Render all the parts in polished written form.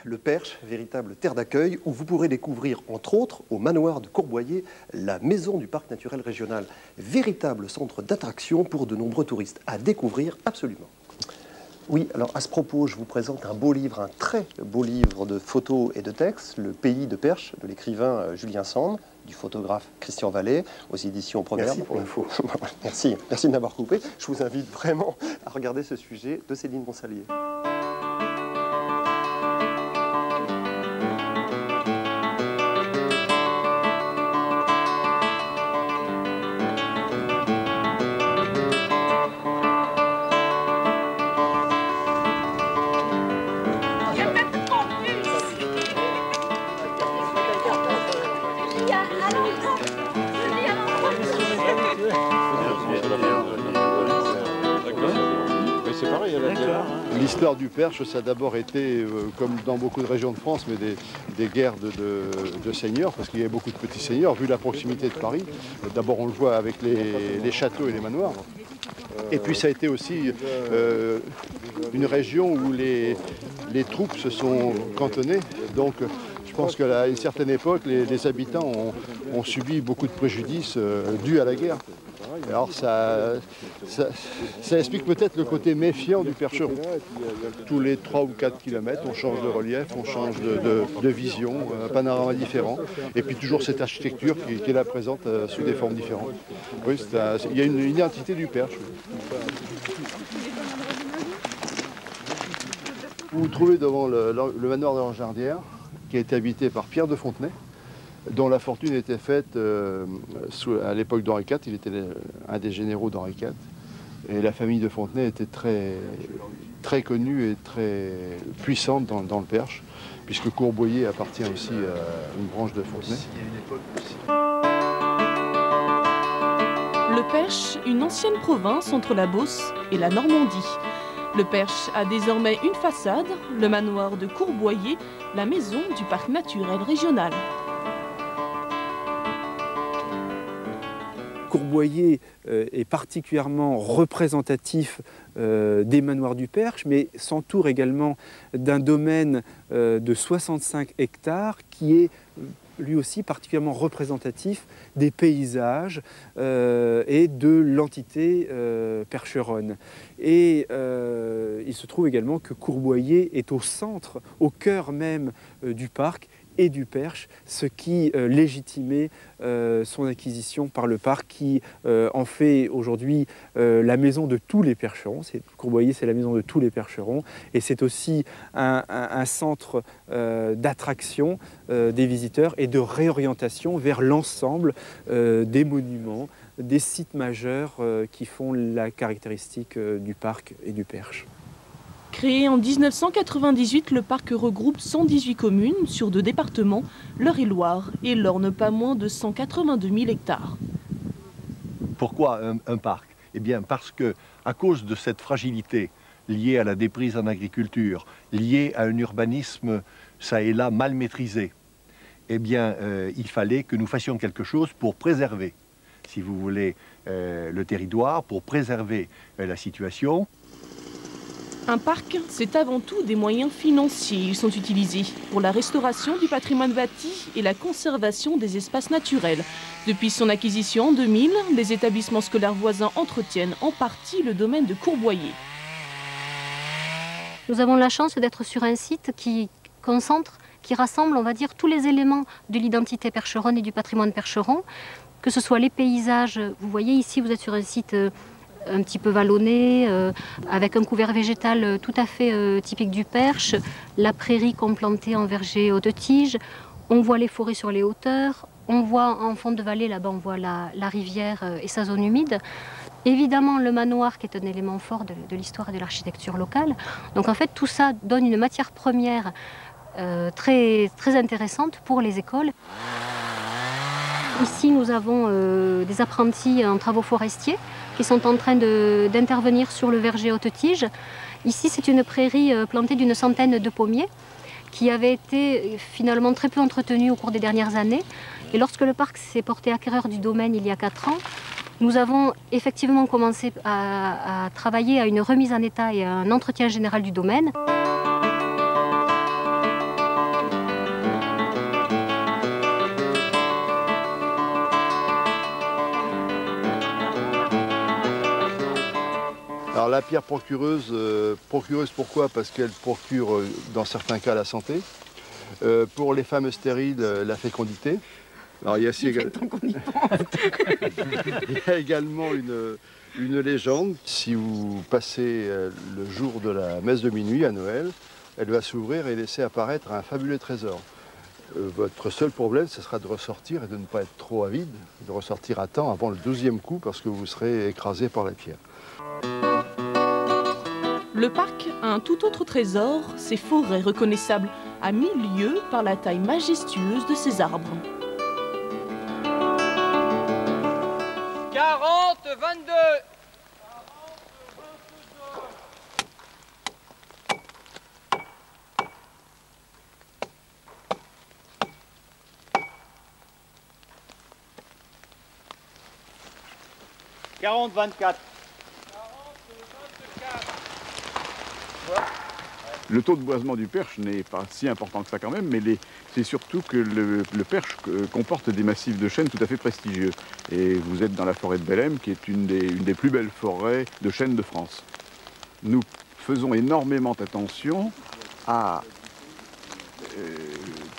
le Perche, véritable terre d'accueil, où vous pourrez découvrir, entre autres, au manoir de Courboyer, la maison du parc naturel régional. Véritable centre d'attraction pour de nombreux touristes. À découvrir absolument. Oui, alors à ce propos, je vous présente un beau livre, un très beau livre de photos et de textes, Le pays de Perche, de l'écrivain Julien Sand, du photographe Christian Vallet, aux éditions Proverbe. Merci pour l'info. Merci de m'avoir coupé. Je vous invite vraiment à regarder ce sujet de Céline Gonçalvier. L'histoire du Perche, ça a d'abord été, comme dans beaucoup de régions de France, mais des guerres de seigneurs, parce qu'il y avait beaucoup de petits seigneurs, vu la proximité de Paris. D'abord, on le voit avec les châteaux et les manoirs. Et puis, ça a été aussi une région où les troupes se sont cantonnées. Donc, je pense qu'à une certaine époque, les habitants ont subi beaucoup de préjudices dus à la guerre. Alors ça explique peut-être le côté méfiant du percheron. Tous les 3 ou 4 kilomètres, on change de relief, on change de vision, un panorama différent. Et puis toujours cette architecture qui est là présente sous des formes différentes. Oui, il y a une identité du Perche. Vous vous trouvez devant le manoir de l'Enjardière, qui a été habité par Pierre de Fontenay, dont la fortune était faite à l'époque d'Henri IV. Il était un des généraux d'Henri IV. Et la famille de Fontenay était très connue et très puissante dans le Perche, puisque Courboyer appartient aussi à une branche de Fontenay. Le Perche, une ancienne province entre la Beauce et la Normandie. Le Perche a désormais une façade, le manoir de Courboyer, la maison du parc naturel régional. Courboyer est particulièrement représentatif des manoirs du Perche, mais s'entoure également d'un domaine de 65 hectares qui est lui aussi particulièrement représentatif des paysages et de l'entité percheronne. Et il se trouve également que Courboyer est au centre, au cœur même du parc et du Perche, ce qui légitimait son acquisition par le parc, qui en fait aujourd'hui la maison de tous les percherons. Courboyer, c'est la maison de tous les percherons, et c'est aussi un centre d'attraction des visiteurs et de réorientation vers l'ensemble des monuments, des sites majeurs qui font la caractéristique du parc et du Perche. Créé en 1998, le parc regroupe 118 communes sur 2 départements, l'Eure-et-Loir, et l'Orne, pas moins de 182 000 hectares. Pourquoi un parc? Eh bien parce que, à cause de cette fragilité liée à la déprise en agriculture, liée à un urbanisme ça et là mal maîtrisé, eh bien il fallait que nous fassions quelque chose pour préserver, si vous voulez, le territoire, pour préserver la situation. Un parc, c'est avant tout des moyens financiers. Ils sont utilisés pour la restauration du patrimoine bâti et la conservation des espaces naturels. Depuis son acquisition en 2000, les établissements scolaires voisins entretiennent en partie le domaine de Courboyer. Nous avons la chance d'être sur un site qui concentre, qui rassemble, on va dire, tous les éléments de l'identité percheronne et du patrimoine percheron, que ce soit les paysages. Vous voyez ici, vous êtes sur un site un petit peu vallonné, avec un couvert végétal tout à fait typique du Perche, la prairie complantée en verger haute tige, on voit les forêts sur les hauteurs, on voit en fond de vallée, là-bas on voit la rivière et sa zone humide. Évidemment le manoir qui est un élément fort de l'histoire et de l'architecture locale. Donc en fait tout ça donne une matière première très intéressante pour les écoles. Ici nous avons des apprentis en travaux forestiers qui sont en train d'intervenir sur le verger haute tige. Ici, c'est une prairie plantée d'une centaine de pommiers qui avait été finalement très peu entretenue au cours des dernières années. Et lorsque le parc s'est porté acquéreur du domaine il y a 4 ans, nous avons effectivement commencé à travailler à une remise en état et à un entretien général du domaine. Alors la pierre procureuse, pourquoi? Parce qu'elle procure dans certains cas la santé. Pour les femmes stériles, la fécondité. Alors il y a, il y a également une légende. Si vous passez le jour de la messe de minuit à Noël, elle va s'ouvrir et laisser apparaître un fabuleux trésor. Votre seul problème, ce sera de ressortir et de ne pas être trop avide, de ressortir à temps avant le 12e coup parce que vous serez écrasé par la pierre. Le parc a un tout autre trésor, ses forêts reconnaissables à 1000 lieues par la taille majestueuse de ses arbres. 40, 22. « 40, 24. » Le taux de boisement du perche n'est pas si important que ça quand même, mais c'est surtout que le perche comporte des massifs de chênes tout à fait prestigieux. Et vous êtes dans la forêt de Bellem, qui est une des plus belles forêts de chênes de France. Nous faisons énormément attention à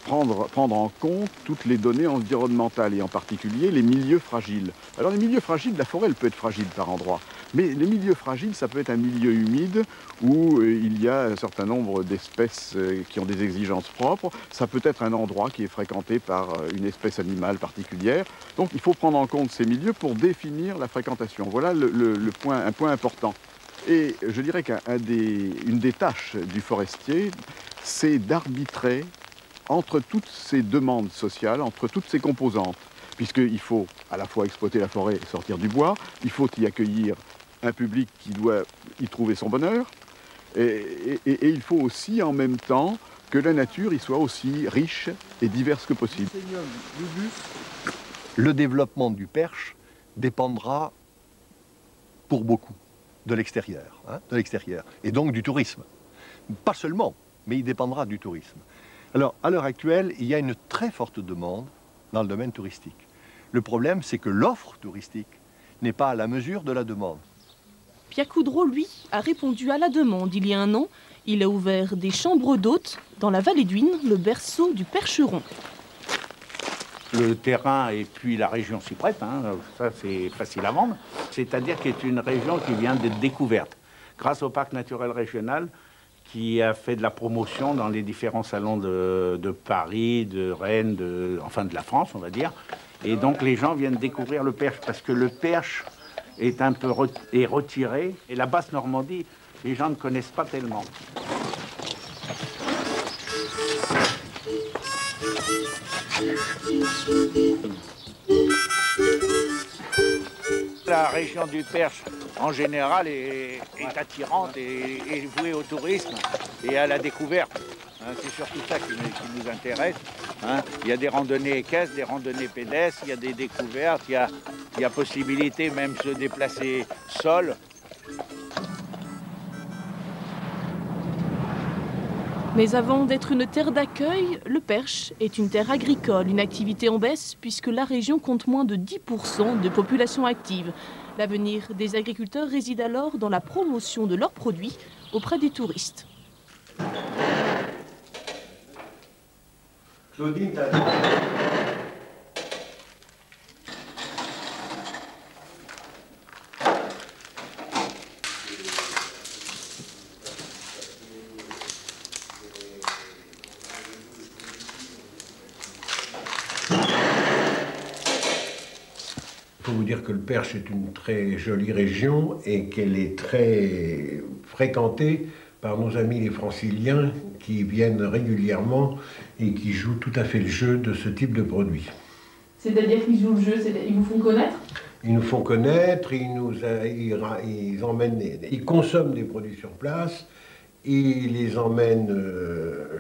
prendre en compte toutes les données environnementales et en particulier les milieux fragiles. Alors les milieux fragiles, la forêt elle peut être fragile par endroits, mais les milieux fragiles ça peut être un milieu humide où il y a un certain nombre d'espèces qui ont des exigences propres, ça peut être un endroit qui est fréquenté par une espèce animale particulière, donc il faut prendre en compte ces milieux pour définir la fréquentation. Voilà un point important. Et je dirais qu'une des tâches du forestier, c'est d'arbitrer entre toutes ces demandes sociales, entre toutes ces composantes, puisqu'il faut à la fois exploiter la forêt et sortir du bois, il faut y accueillir un public qui doit y trouver son bonheur, et il faut aussi en même temps que la nature y soit aussi riche et diverse que possible. Le développement du perche dépendra pour beaucoup de l'extérieur, et donc du tourisme. Pas seulement, mais il dépendra du tourisme. Alors, à l'heure actuelle, il y a une très forte demande dans le domaine touristique. Le problème, c'est que l'offre touristique n'est pas à la mesure de la demande. Pierre Coudreau, lui, a répondu à la demande il y a un an. Il a ouvert des chambres d'hôtes dans la vallée d'Huisne, le berceau du percheron. Le terrain et puis la région s'y prêtent, ça c'est facile à vendre. C'est-à-dire qu'il est une région qui vient d'être découverte grâce au parc naturel régional qui a fait de la promotion dans les différents salons de Paris, de Rennes, enfin de la France, on va dire. Et donc les gens viennent découvrir le perche parce que le perche est un peu retiré. Et la basse Normandie, les gens ne connaissent pas tellement. La région du Perche, en général, est attirante et vouée au tourisme et à la découverte. C'est surtout ça qui nous intéresse. Il y a des randonnées équestres, des randonnées pédestres, il y a des découvertes, il y a possibilité même de se déplacer seul. Mais avant d'être une terre d'accueil, le Perche est une terre agricole, une activité en baisse puisque la région compte moins de 10% de population active. L'avenir des agriculteurs réside alors dans la promotion de leurs produits auprès des touristes. Claudine, Il faut vous dire que le Perche est une très jolie région et qu'elle est très fréquentée par nos amis les franciliens qui viennent régulièrement et qui jouent tout à fait le jeu de ce type de produit. C'est-à-dire qu'ils jouent le jeu, ils vous font connaître? Ils nous font connaître, ils emmènent, ils consomment des produits sur place, ils les emmènent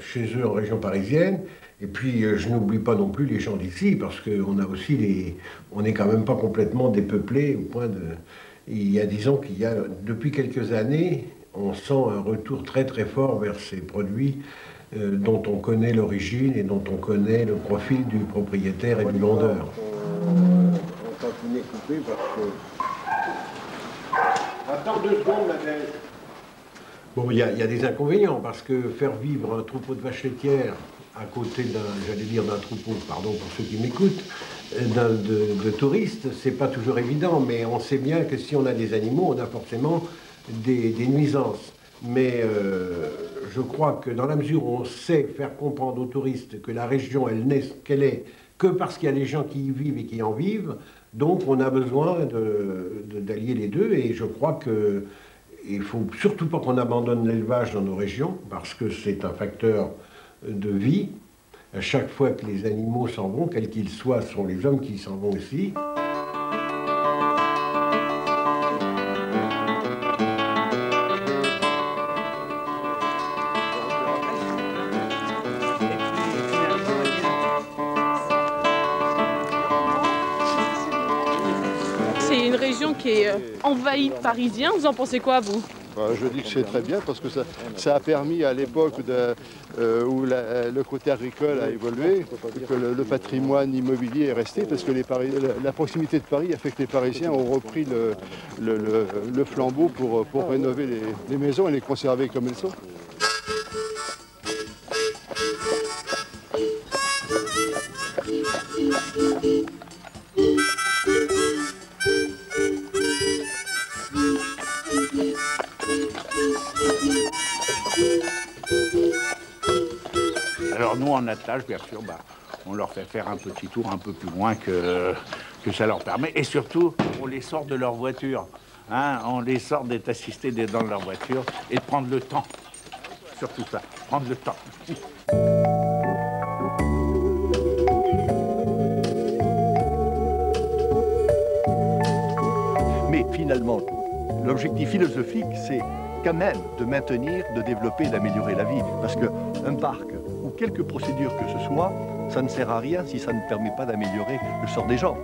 chez eux en région parisienne. Et puis, je n'oublie pas non plus les gens d'ici, parce qu'on a aussi on n'est quand même pas complètement dépeuplé au point de... Il y a, disons qu'il y a, depuis quelques années, on sent un retour très très fort vers ces produits dont on connaît l'origine et dont on connaît le profil du propriétaire et du vendeur. On continue à couper parce que... Attends 2 secondes, Nadège. Bon, il y a des inconvénients, parce que faire vivre un troupeau de vaches laitières à côté d'un troupeau, pardon pour ceux qui m'écoutent, de touristes, c'est pas toujours évident, mais on sait bien que si on a des animaux, on a forcément des nuisances. Mais je crois que dans la mesure où on sait faire comprendre aux touristes que la région, elle n'est ce qu'elle est que parce qu'il y a des gens qui y vivent et qui en vivent, donc on a besoin d'allier les deux, et je crois que il ne faut surtout pas qu'on abandonne l'élevage dans nos régions, parce que c'est un facteur de vie. À chaque fois que les animaux s'en vont, quels qu'ils soient, ce sont les hommes qui s'en vont aussi. C'est une région qui est envahie de Parisiens. Vous en pensez quoi, vous ? Je dis que c'est très bien parce que ça a permis à l'époque où le côté agricole a évolué, que le patrimoine immobilier est resté, parce que la proximité de Paris a fait que les Parisiens ont repris le flambeau pour rénover les maisons et les conserver comme elles sont. Alors nous, en attelage, bien sûr, on leur fait faire un petit tour un peu plus loin que ça leur permet. Et surtout, on les sort de leur voiture. Hein, on les sort d'être assistés dans leur voiture et de prendre le temps. Surtout ça, prendre le temps. Mais finalement, l'objectif philosophique, c'est quand même de maintenir, de développer, d'améliorer la vie. Parce qu'un parc ou quelque procédure que ce soit, ça ne sert à rien si ça ne permet pas d'améliorer le sort des gens.